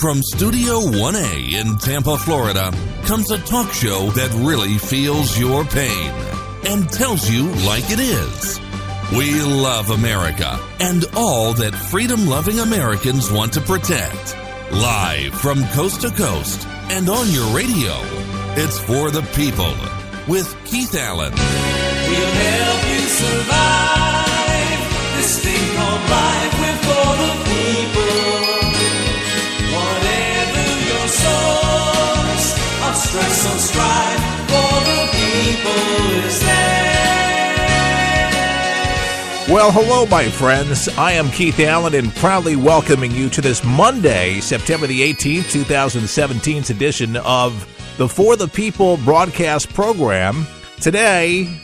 From Studio 1A in Tampa, Florida, comes a talk show that really feels your pain and tells you like it is. We love America and all that freedom-loving Americans want to protect. Live from coast to coast and on your radio, it's For the People with Keith Allen. We'll help you survive this thing called life. We're for the people. Whatever your source of stress or strife, for the people is there. Well, hello, my friends. I am Keith Allen and proudly welcoming you to this Monday, September the 18th, 2017's edition of the For the People broadcast program. Today,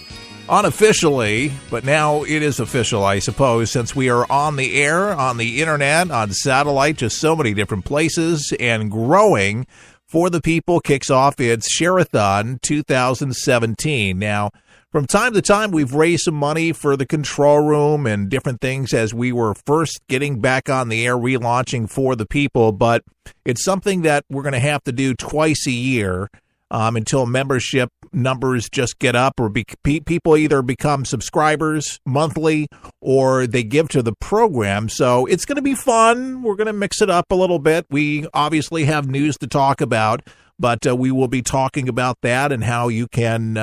unofficially, but now it is official, I suppose, since we are on the air, on the internet, on satellite, just so many different places, and growing. For the People kicks off its Share-a-thon 2017. Now, from time to time, we've raised some money for the control room and different things as we were first getting back on the air, relaunching For the People, but it's something that we're going to have to do twice a year until membership numbers just get up, or people either become subscribers monthly or they give to the program. So it's going to be fun. We're going to mix it up a little bit. We obviously have news to talk about, but we will be talking about that and how you can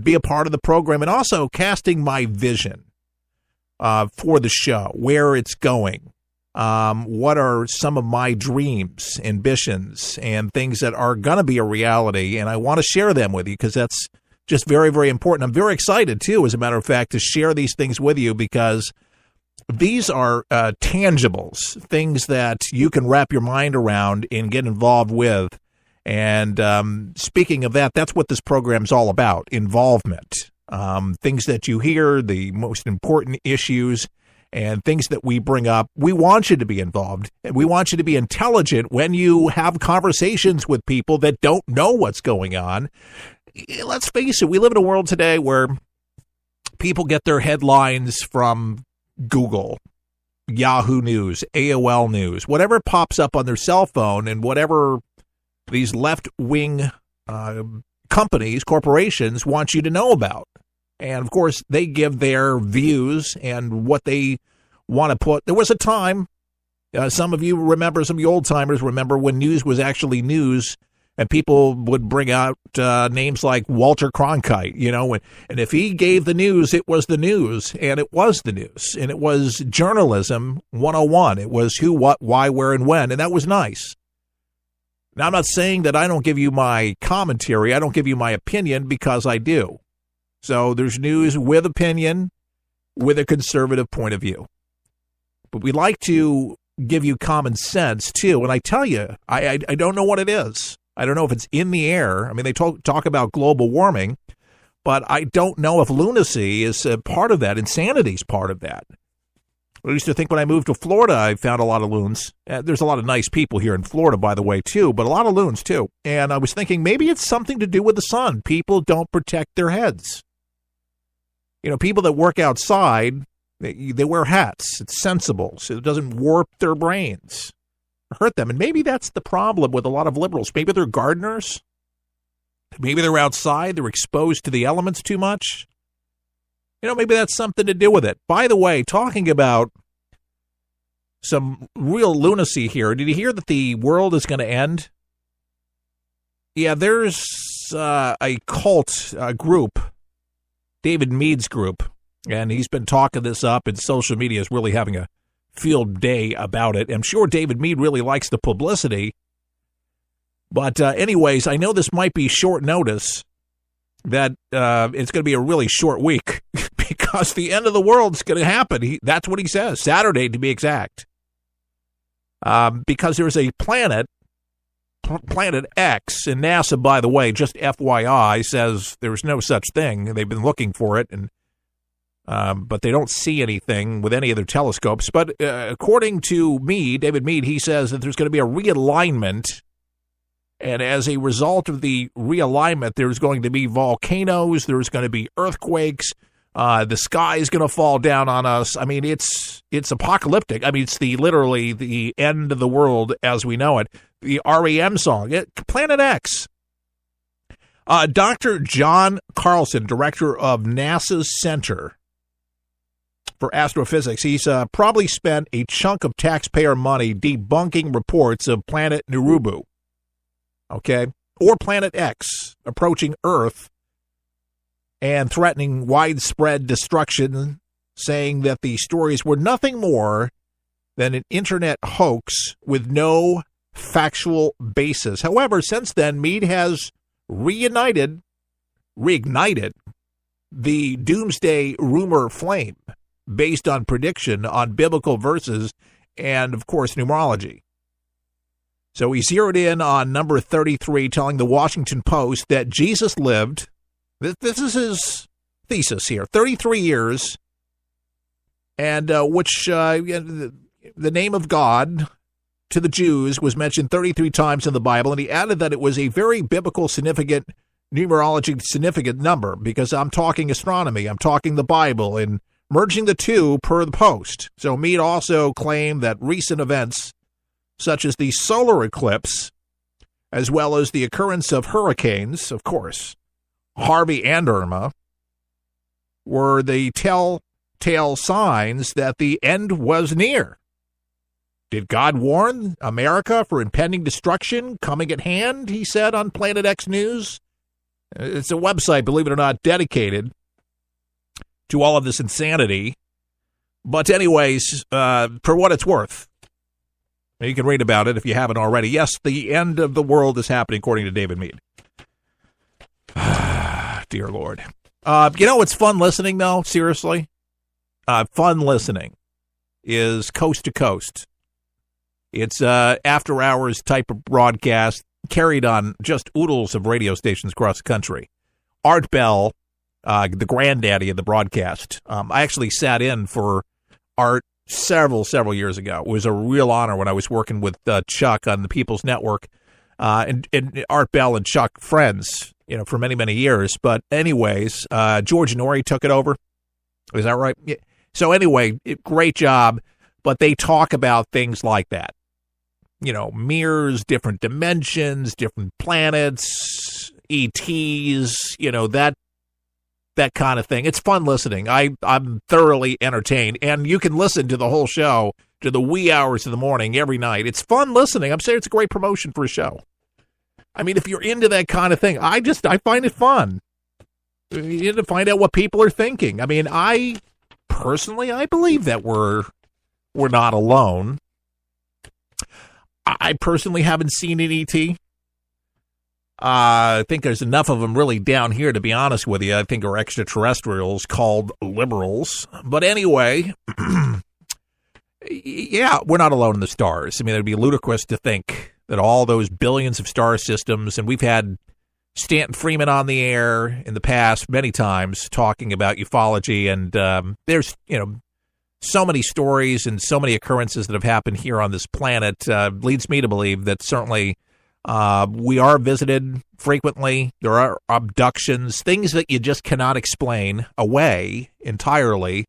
be a part of the program, and also casting my vision for the show, where it's going. What are some of my dreams, ambitions, and things that are going to be a reality, and I want to share them with you because that's just very, very important. I'm very excited, too, as a matter of fact, to share these things with you because these are tangibles, things that you can wrap your mind around and get involved with. And speaking of that, that's what this program's all about, involvement. Things that you hear, the most important issues, and things that we bring up. We want you to be involved, and we want you to be intelligent when you have conversations with people that don't know what's going on. Let's face it, we live in a world today where people get their headlines from Google, Yahoo News, AOL News, whatever pops up on their cell phone, and whatever these left-wing companies, corporations want you to know about. And, of course, they give their views and what they want to put. There was a time, some of you remember, some of you old-timers remember when news was actually news, and people would bring out names like Walter Cronkite, you know, and if he gave the news, it was the news, and it was the news, and it was journalism 101. It was who, what, why, where, and when, and that was nice. Now, I'm not saying that I don't give you my commentary. I don't give you my opinion, because I do. So there's news with opinion, with a conservative point of view. But we like to give you common sense, too. And I tell you, I don't know what it is. I don't know if it's in the air. I mean, they talk about global warming, but I don't know if lunacy is a part of that. Insanity is part of that. I used to think when I moved to Florida, I found a lot of loons. There's a lot of nice people here in Florida, by the way, too, but a lot of loons, too. And I was thinking maybe it's something to do with the sun. People don't protect their heads. You know, people that work outside, they wear hats. It's sensible, so it doesn't warp their brains or hurt them. And maybe that's the problem with a lot of liberals. Maybe they're gardeners. Maybe they're outside. They're exposed to the elements too much. You know, maybe that's something to do with it. By the way, talking about some real lunacy here, did you hear that the world is going to end? Yeah, there's a cult group, David Meade's group, and he's been talking this up, and social media is really having a field day about it. I'm sure David Meade really likes the publicity. But anyways, I know this might be short notice, that it's going to be a really short week because the end of the world is going to happen. That's what he says, Saturday to be exact. Because there's a planet X, and NASA, by the way, just FYI, says there's no such thing. They've been looking for it, and but they don't see anything with any of their telescopes. But according to David Meade, he says that there's going to be a realignment, and as a result of the realignment, there's going to be volcanoes, there's going to be earthquakes, The sky is going to fall down on us. I mean, it's apocalyptic. I mean, it's literally the end of the world as we know it. The REM song, Planet X. Dr. John Carlson, director of NASA's Center for Astrophysics, he's probably spent a chunk of taxpayer money debunking reports of planet Nibiru, okay, or Planet X approaching Earth and threatening widespread destruction, saying that the stories were nothing more than an internet hoax with no factual basis. However, since then, Meade has reignited the doomsday rumor flame based on prediction on biblical verses and, of course, numerology. So he zeroed in on number 33, telling the Washington Post that Jesus lived, this is his thesis here, 33 years, and the name of God to the Jews was mentioned 33 times in the Bible, and he added that it was a very biblical significant, numerology significant number, because I'm talking astronomy, I'm talking the Bible, and merging the two per the Post. So Meade also claimed that recent events, such as the solar eclipse, as well as the occurrence of hurricanes, of course, Harvey and Irma, were the telltale signs that the end was near. Did God warn America for impending destruction coming at hand, he said on Planet X News? It's a website, believe it or not, dedicated to all of this insanity. But anyways, for what it's worth, you can read about it if you haven't already. Yes, the end of the world is happening, according to David Meade. Dear Lord. It's fun listening, though, seriously. Fun listening is coast to coast. It's after-hours type of broadcast carried on just oodles of radio stations across the country. Art Bell, the granddaddy of the broadcast. I actually sat in for Art several years ago. It was a real honor when I was working with Chuck on the People's Network. And Art Bell and Chuck, friends, for many, many years. But anyways, George Norrie took it over. Is that right? Yeah. So anyway, great job. But they talk about things like that. Mirrors, different dimensions, different planets, ETs, that kind of thing. It's fun listening. I'm thoroughly entertained. And you can listen to the whole show to the wee hours of the morning every night. It's fun listening. I'm saying it's a great promotion for a show. I mean, if you're into that kind of thing, I find it fun. You need to find out what people are thinking. I mean, I believe that we're not alone. I personally haven't seen an ET. I think there's enough of them really down here, to be honest with you. I think are extraterrestrials called liberals. But anyway, yeah, we're not alone in the stars. I mean, it'd be ludicrous to think that all those billions of star systems, and we've had Stanton Freeman on the air in the past many times talking about ufology, and there's, so many stories and so many occurrences that have happened here on this planet leads me to believe that certainly we are visited frequently. There are abductions, things that you just cannot explain away entirely.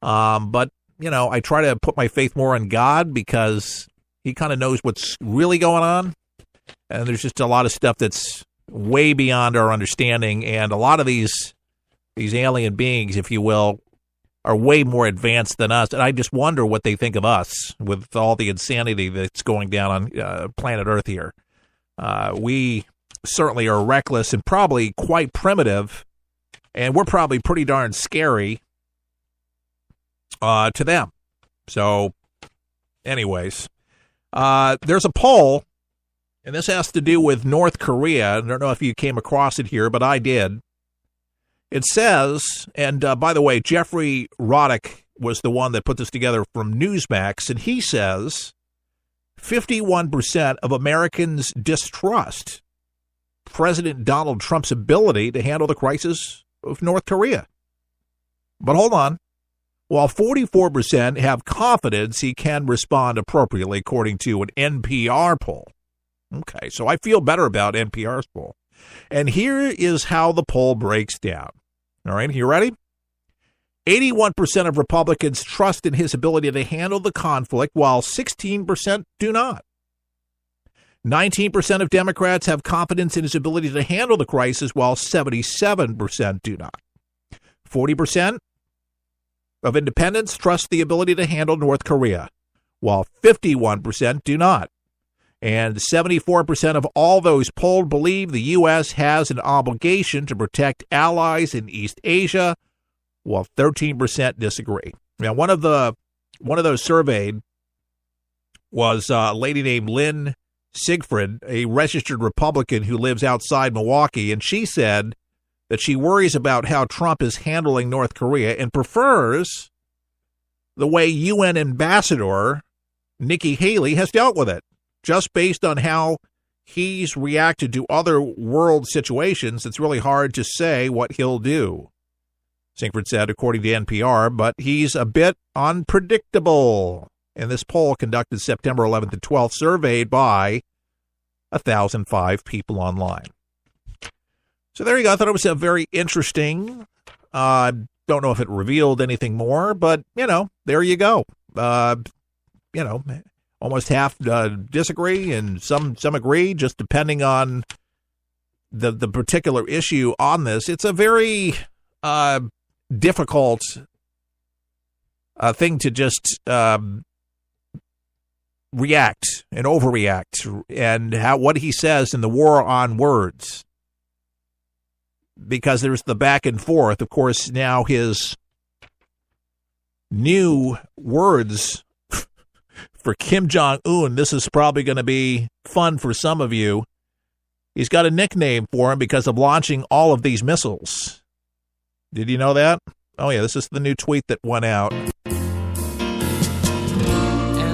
But, I try to put my faith more in God because he kind of knows what's really going on. And there's just a lot of stuff that's way beyond our understanding. And a lot of these alien beings, if you will, are way more advanced than us. And I just wonder what they think of us with all the insanity that's going down on planet Earth here. We certainly are reckless and probably quite primitive, and we're probably pretty darn scary to them. So, anyways, there's a poll, and this has to do with North Korea. I don't know if you came across it here, but I did. It says, and by the way, Jeffrey Roddick was the one that put this together from Newsmax, and he says 51% of Americans distrust President Donald Trump's ability to handle the crisis of North Korea. But hold on. While 44% have confidence he can respond appropriately, according to an NPR poll. Okay, so I feel better about NPR's poll. And here is how the poll breaks down. All right, you ready? 81% of Republicans trust in his ability to handle the conflict, while 16% do not. 19% of Democrats have confidence in his ability to handle the crisis, while 77% do not. 40% of independents trust the ability to handle North Korea, while 51% do not. And 74% of all those polled believe the U.S. has an obligation to protect allies in East Asia, while 13% disagree. Now, one of those surveyed was a lady named Lynn Siegfried, a registered Republican who lives outside Milwaukee, and she said that she worries about how Trump is handling North Korea and prefers the way UN Ambassador Nikki Haley has dealt with it. Just based on how he's reacted to other world situations, it's really hard to say what he'll do, Siegfried said, according to NPR, but he's a bit unpredictable. In this poll conducted September 11th and 12th, surveyed by 1,005 people online. So there you go. I thought it was a very interesting. Don't know if it revealed anything more, but, there you go. Almost half disagree and some agree, just depending on the particular issue on this. It's a very difficult thing to just react and overreact, and what he says in the war on words, because there's the back and forth. Of course, now his new words for Kim Jong-un, this is probably going to be fun for some of you. He's got a nickname for him because of launching all of these missiles. Did you know that? Oh, yeah, this is the new tweet that went out. And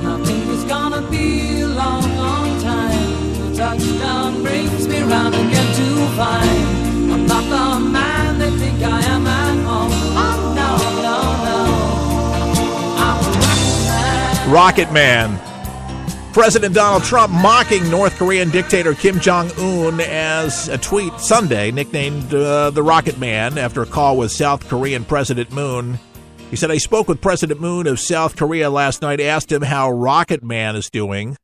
I think it's gonna be a long, long time. The touchdown brings me round again to find I'm not the man they think I am at home. Oh, no, I'm a Rocket Man. President Donald Trump mocking North Korean dictator Kim Jong-un as a tweet Sunday, nicknamed the Rocket Man, after a call with South Korean President Moon. He said, I spoke with President Moon of South Korea last night, asked him how Rocket Man is doing.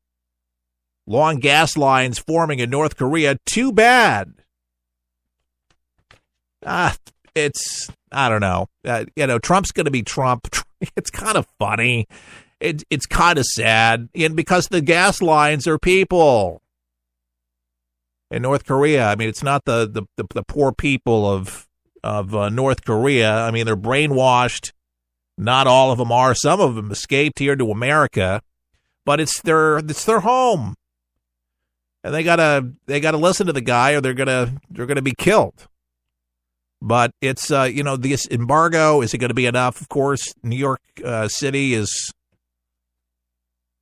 Long gas lines forming in North Korea. Too bad. I don't know. Trump's going to be Trump. It's kind of funny. It's kind of sad, and because the gas lines are people in North Korea. I mean, it's not the poor people of North Korea. I mean, they're brainwashed. Not all of them are. Some of them escaped here to America, but it's their home, and they gotta listen to the guy, or they're gonna be killed. But it's this embargo, is it going to be enough? Of course, New York City is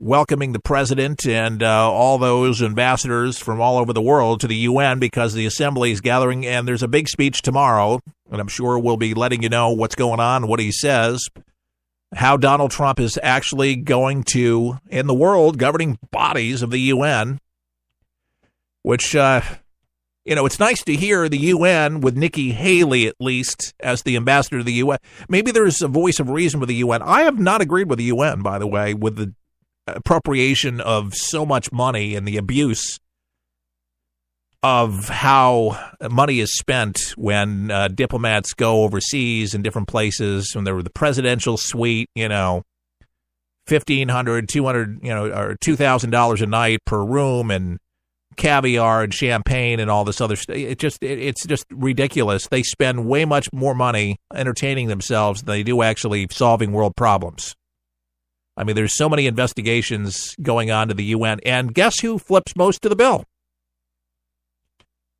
welcoming the president and all those ambassadors from all over the world to the UN because the assembly is gathering, and there's a big speech tomorrow, and I'm sure we'll be letting you know what's going on, what he says, how Donald Trump is actually going to, in the world, governing bodies of the UN, which, it's nice to hear the UN with Nikki Haley, at least, as the ambassador to the UN. Maybe there's a voice of reason with the UN. I have not agreed with the UN, by the way, with the appropriation of so much money and the abuse of how money is spent when diplomats go overseas in different places, when they're the presidential suite, $1,500, $200, or $2,000 a night per room, and caviar and champagne and all this other stuff. It's just ridiculous. They spend way much more money entertaining themselves than they do actually solving world problems. I mean, there's so many investigations going on to the UN, and guess who flips most of the bill?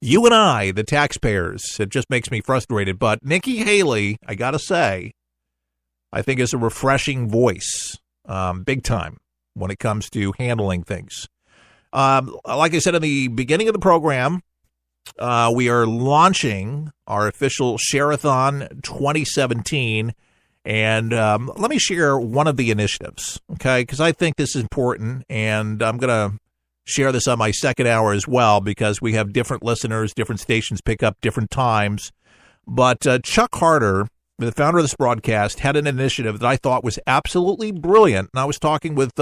You and I, the taxpayers. It just makes me frustrated. But Nikki Haley, I got to say, I think is a refreshing voice, big time, when it comes to handling things. Like I said in the beginning of the program, we are launching our official Share-a-thon 2017. And let me share one of the initiatives, okay, because I think this is important, and I'm going to share this on my second hour as well, because we have different listeners, different stations pick up different times. But Chuck Harder, the founder of this broadcast, had an initiative that I thought was absolutely brilliant. And I was talking with